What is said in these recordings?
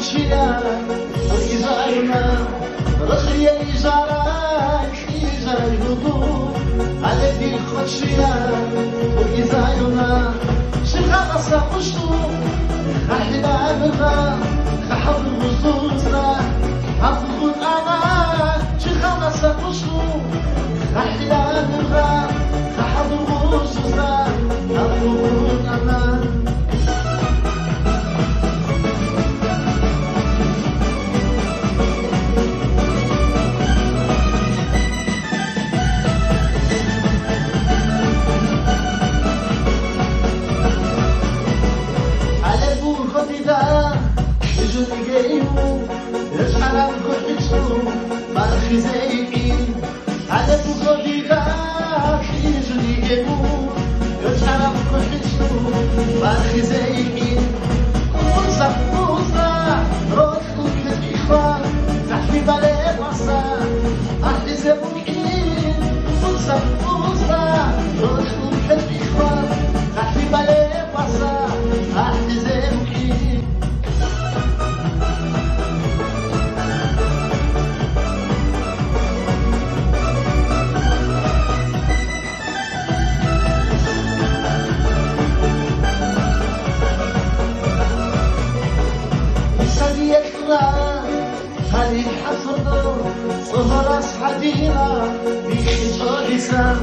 خوشیه ایزاینا رخی ایزای بودو علی دل خوشیه ایزاینا شخا سقشتو خحل أبغى خحب وصوصنا أفضل أنا شخا سقشتو خحل أبغى خحب وصوصنا أفضل أنا زيكين على بوغوديغا خيجني يبو يجعل بوحشو باخي زيكين وصف وصا روح وكتيخا تحفي بالي وصا أحلي زبوكين وصف وصا روح وكتيخا تحفي بالي وصا أحلي زبوكين هذه الحفظ صهر أصحابنا بخصال لسان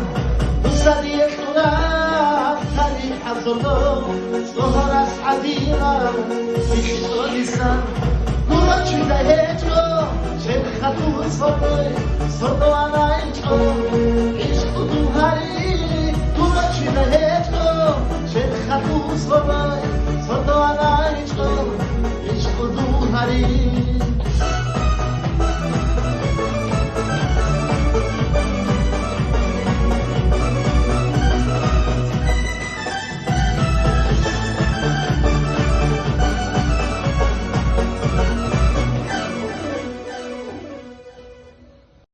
وصديقنا هذه الحفظ صهر أصحابنا بخصال لسان نورا شدهتو شبخة صدو أنا عيشو عشق دوهاري نورا شدهتو شبخة صدو